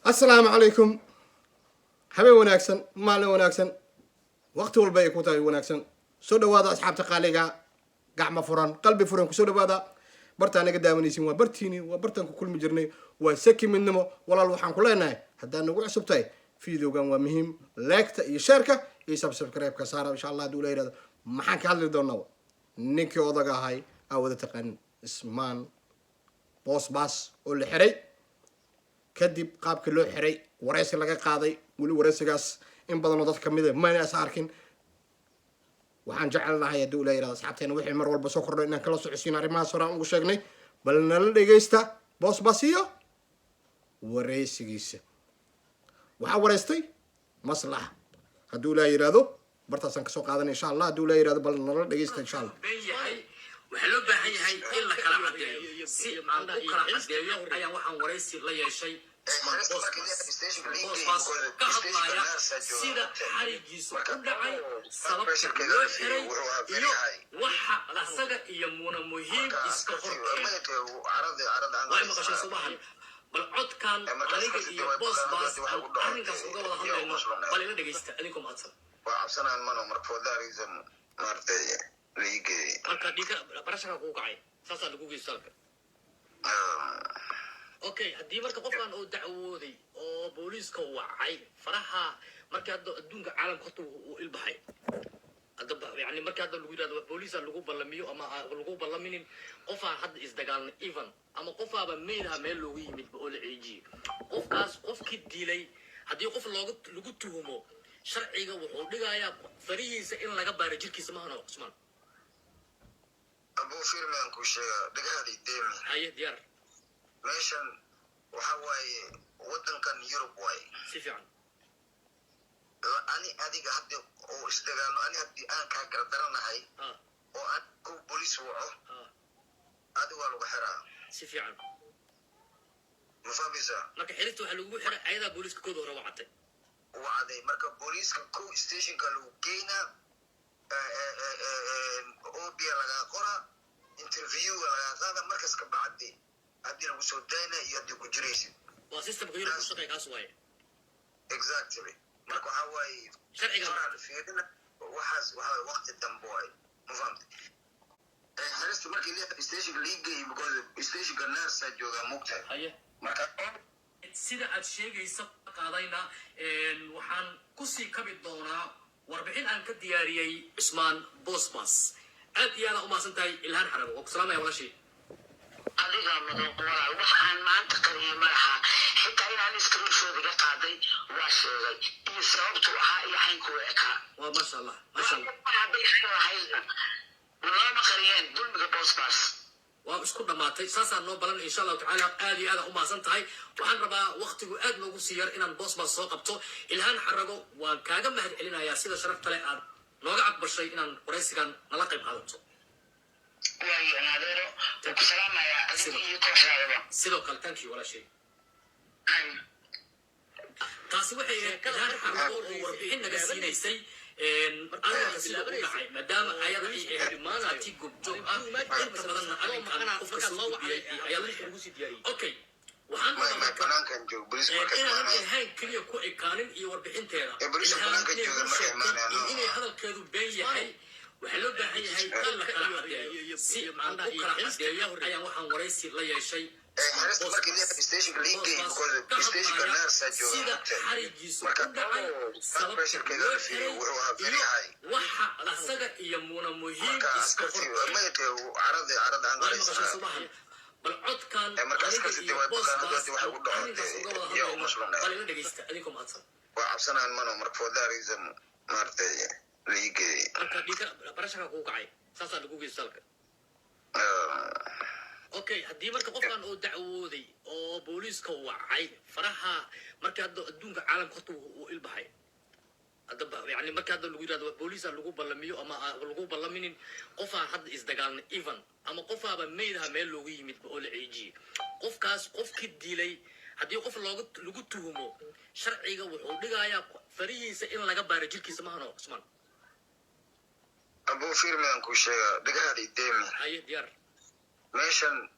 السلام عليكم. حبيبي وناكسن مالي وناكسن وقت والباقي كوتاي وناكسن سودا وادا أصحاب تقاليقا قعمة فران قلبي فران كسودا وادا برتاني قدامني سين وبرتيني وبرتان كل مجرني وسكي من نمو ولا الوحان كلنا حتى نقول عصبتاي فيديو كان ومهم لايك يشاركه يسبسكرايب كسارة إن شاء الله دولة هذا ما حنك هذا دونو نينكي وضعها هاي أو تقن اسمان باص واللي حري kadib qaabka loo xiray wareysi laga qaaday wali wareysigaas in badan oo dad kamid ah ma is arkin waxaan jecelnahay haddii uu leeyahay asxaabteena wixii mar walba soo kordhay inaan kala socodsiin arrimahaas hore aan ugu sheegnay bal nala dhegeysta boos basiyo wareysigiisa waxaa wareystay maslax haddii uu leeyahay bartaasaan kasoo qaadan insha allah haddii uu leeyahay bal nala dhegeysta insha allah waxaa loo baahan yahay in la kala cadeeyo si aan u kala cadeeyo ayaa waxaan wareysi la yeeshay boosbaas ka hadlaya sida xarigiisu u dhacay sababta loo xiray iyo waxa asaga iyo muuna muhiim iska horkeen way maqashay subaxan bal codkan aniga iyo boosbaas arrinkaas uga wada hadlayno bal ila dhegeysta adinkoo mahadsan waa cabsanaan mano marfoodaarism maartay liige marka dhiga barashaka ku kacay saasa lagu geystalka okay haddii marka qofkan uu dacwooday oo booliiska wacay faraha marka adduunka caalamka horta uu ilbaxay hadda yani marka hadda lagu yiraahdo booliiska lagu ballamiyo ama lagu ballaminin qofaan hadda isdagaalna even ama qofaaba meelaha meel loogu yimid oo la ceejiyo qofkaas qofkii dilay haddii qof lagu tuhumo sharciga wuxuu dhigayaa farihiisa in laga baaro jirkiisa ma ahna Usman أبو فيرمان كوشة دقهالي ديمي هاي ديار ماشان وحواي ودن كان يوروب واي سيفعن أني أديك حد أو استغلال أني أدي أنا كاكرترنا هاي وأن كو بوليس وعو أدي والو بحرا سيفعن مفابيسا marka xiriirtu waxa lagu xiray ayada booliiska kooda hore wacatay وعدي marka booliiska ko station ka lagu geeyna OBA laga qora interview laga qaada markaas ka bacdi hadii lagu soo dayna iyo hadii ku jiraysid waa systemka yurub ku shaqeeya kaas waaye exactly marka waxa waaye sharciga fiirina waxa waqti dambe waaye ma fahamtay xiristu markii leeyahay station league because station ka nurse jooga mugtay haye marka sida aad sheegaysa qaadayna waxaan ku sii kabi doonaa warbixin aan ka diyaariyay Usman Boosbas aad iyo aad u maasantahay ilhaan xarago oo salaamay walaashii adiga madow walaal waxaan maanta qariyay malaha xitaa inaan screenshot iga qaaday waa sheegay iyo sababtu ahaa iyo caynku eka waa masha Allah lama qariyeen dulmiga Boosbas waa isku dhamaatay saasaan noo balan insha Allah tacaala aad iyo aad u maasantahay waxaan rabaa waqtigu aad noogu sii yar inaan Boosbas soo qabto ilhaan xarago waan kaaga mahad celinayaa sida sharafta leh aad nooga aqbashay inaan wareysigan nala qayb qaadato waayo naadeero salaamaya adiga iyo kooxdaada sidoo kale thank you walaashii taasi waxay ilhaan xarago oo warbixin naga siinaysay arrinkaasi lagu dhacay maadaama ayada ay ahayd maanati gobjoog ah inta badanna arrinkan qofka soo wacay ayaa la sii diyaariyay okay waxaan inaan ilhaan keliya ku ekaanin iyo warbixinteeda inay hadalkeedu been yahay waxaa loo baahan yahay in la kala cadeeyo si aan u kala cadeeyo ayaan waxaan wareysi la yeeshay xiristu markii leeyahay station league because station ka nurse jooga sida xarigiisu u dhacay sababta loo xiray iyo waxa asaga iyo muuna muhiim iska horkeen bal codkan aniga iyo boosbaas arrinkaas uga wada hadlayno bal ila dhegeysta adinkoo mahadsan waa cabsanaan mano marfoodaarism maartay liige marka dhiga barashaka ku kacay saasa lagu geystalka okay haddii marka qofkan uu dacwooday oo booliiska wacay faraha marka hadda adduunka caalamka horta uu ilbaxay hadda yani marka hadda lagu yiraahdo booliiska lagu ballamiyo ama lagu ballaminin qofaan hadda isdagaalna even ama qofaaba meelaha meel loogu yimid oo la ceejiyo qofkaas qofkii dilay haddii qof lagu tuhumo sharciga wuxuu dhigayaa farihiisa in laga baaro jirkiisa ma ahna Usman Abu Firman Kushة دقهالي ديمي هاي ديار ماشان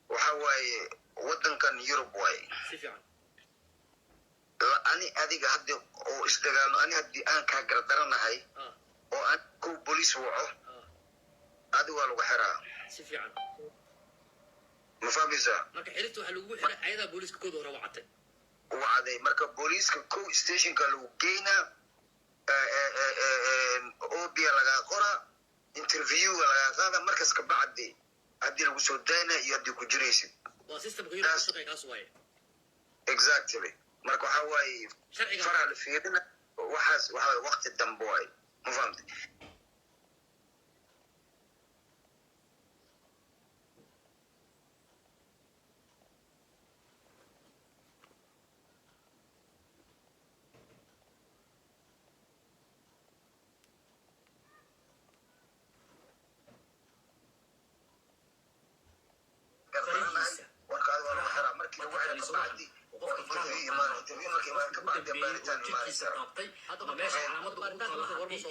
وحواي ودن كان يوروب واي سيفعن ani adiga haddi oo isdagaalno ani haddii aan kaa gardaranahay oo aan kow booliis waco adiga waa lagu xiraa si fiican ma fahmaysaa marka xirista waxaa lagu xiray ayadaa booliiska kooda hore wacatay wacday marka booliiska kow stationka lagu geynaa obia lagaa qora interviewga lagaa qaada markas ka bacdi haddii lagu soo daynaa iyo haddii ku jiraysid waa systemka yurub ku shaqeey kaas waaye exactly marka waxaa waaye faraa la fiirina waxaas waxaa waqti dambe waaye ma fahamtay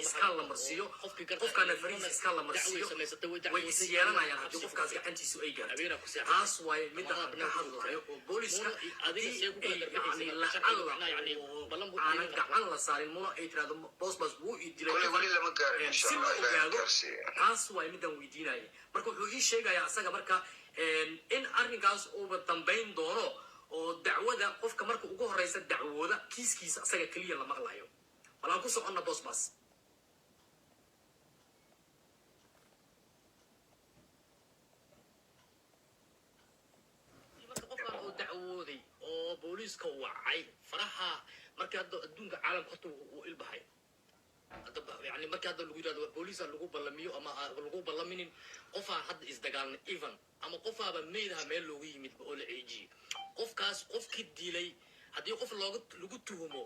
iskaan la marsiiyo qofkaana fariisa iskaan la marsiiyo way is yeelanayaan haddii qofkaas gacantiisu ay gaarto taas waaye midda hadna hadlayo oo booliska aanan gacan la saarin muna ay tirahdo boosbas wuu ii dilay si la ogaado taas waaye midaan weydiinaya marka wuxuu ii sheegayaa asaga marka in arrinkaas uuba dambayn doono oo dacwada qofka marka ugu horeysa dacwooda kiiskiisa asaga keliya la maqlayo walaan ku soconna boosbas marka qofkan oo dacwooday oo booliiska wacay faraha markii hadda adduunka caalamka horta uu ilbahay يعني markii hadda lagu yiraahdo booliska lagu ballamiyo ama lagu ballaminin qofaa hadda isdagaalna even ama qofaaba meedaha meel loogu yimid oo la eejiyo qofkaas qofkii dilay haddii qof lagu tuhumo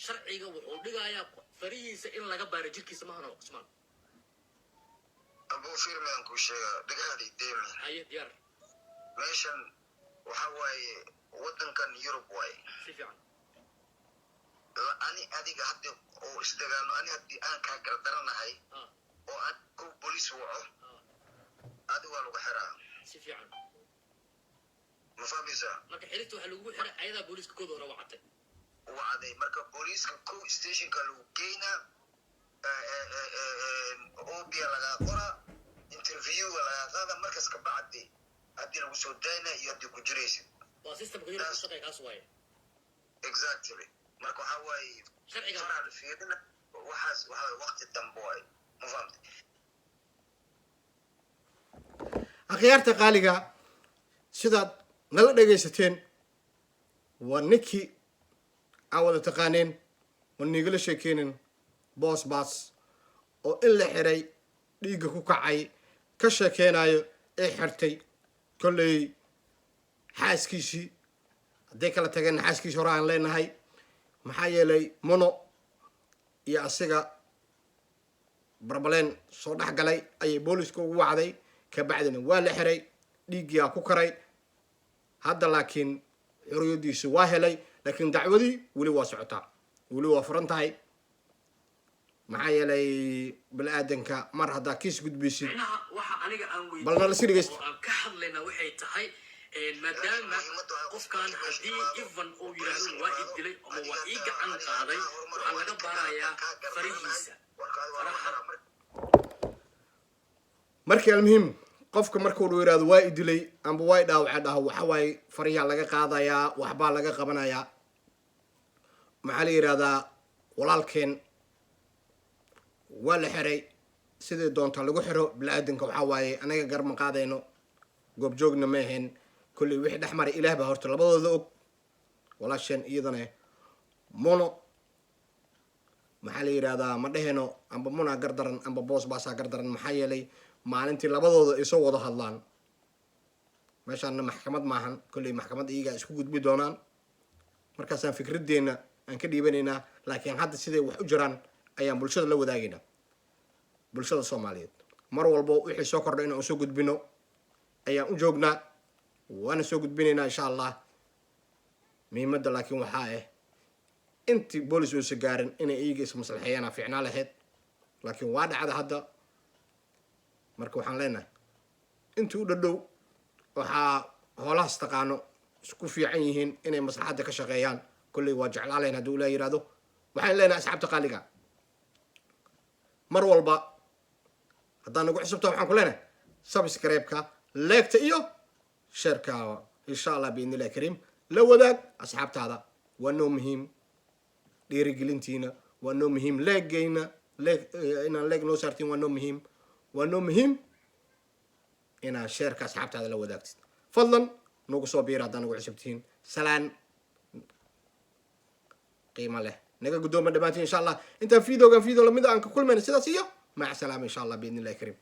sharciga wuxuu dhigayaa farihiisa in laga baaro jirkiisa maahano Usmaan abu firman ku sheega dhagaadii deemi haye diyaar meeshan waxa waaye wadankan Yurub waaye si fiican ani adiga hadda oo isdagaalno ani haddii aan kaa gardaranahay oo aan kow booliis waco adiga waa lagu xiraa si fiican ma fahmaysaa marka xirista waxaa lagu xiray ayadaa booliiska kooda hore wacatay wacday marka booliiska kow stationka lagu geynaa obia lagaa qora interviewga lagaa qaada markas ka bacdi haddii lagu soo daynaa iyo haddii ku jiraysid waa systemka yurub ku shaqeey kaas waaye exactly marka waxaa waaye sharciga faraa la fiirina waxaas waxaa waqti dambe waaye ma fahamtay akhyaarta qaaliga sidaad nala dhegaysateen waa ninkii aan wada taqaaneen oo nigala sheekeynin boosbas oo in la xiray dhiigga ku kacay ka sheekeynayo ee xirtay kolley xaaskiisii hadday kala tageen xaaskiisii hore aan leenahay maxaa yeelay mono iyo asiga barbaleen soo dhex galay ayay booliska ugu wacday kabacdina waa la xiray dhiiggiyaa ku karay hadda laakiin xoriyadiisu waa helay laakiin dacwadii weli waa socotaa weli waa furan tahay maxaa yeelay bini-aadanka mar haddaa kiis gudbaysid waxa aniga aan weydiin bal nala sii dhegeysta aan ka hadlayna waxay tahay maadaama qofkan haddii ivan uu yiraahdo waa ii dilay ama waa ii gacan qaaday waxaa laga baarayaa farihiisa markii almuhim qofka markuu yiraahdo waa ii dilay amba waa ii dhaawacay dhaho waxa waaye fariyaa laga qaadayaa waxbaa laga qabanayaa maxaa la yidhahdaa walaalkeen waa la xiray sidii doonta lagu xiro bini-aadanka waxaa waaye anaga garma qaadayno goobjoogna ma ahayn kolley wixii dhex maray ilaah baa horta labadooda og walaasheen iyadana mono maxaa la yidhahdaa ma dheheno amba monaa gardaran amba boos baasaa gardaran maxaa yeelay maalintii labadooda ay soo wada hadlaan meeshaanna maxkamad maahan kolley maxkamad iyagaa isku gudbi doonaan markaasaan fikradeenna aan ka dhiibanaynaa laakiin hadda siday wax u jiraan ayaan bulshada la wadaagaynaa bulshada soomaaliyeed mar walbo wixii soo kordha inaan soo gudbino ayaan u joognaa waana soo gudbinaynaa insha allah muhiimadda laakiin waxaa ah intii boolis uusa gaarin inay iyaga ismaslaxeeyaana fiicnaa lahayd laakiin waa dhacda hadda marka waxaan leenahay intii u dhadhow waxaa hoolahaas taqaano isku fiican yihiin inay maslaxadda ka shaqeeyaan كل واجع علينا هدول لا يرادو waxaan leenahay asxaabta qaaliga mar walba haddaan nagu xusubto waxaan ku leenahay subscribe-ka like-ta iyo share-ka insha Allah biidnillahi kariim la wadaag asxaabtaada waa noo muhiim dhiirigelintiina waa noo muhiim leegayna inaan leeg noo saartiin waa noo muhiim inaan share-ka asxaabtaada la wadaagtid fadlan nagu soo biira haddaan nagu xusubtihiin salaan qiimo leh naga guddooma dhammaantiin insha allah intaan fiideo lamid aan ka kulmayna sidaas iyo maca salaama insha allah biidnillahi kariim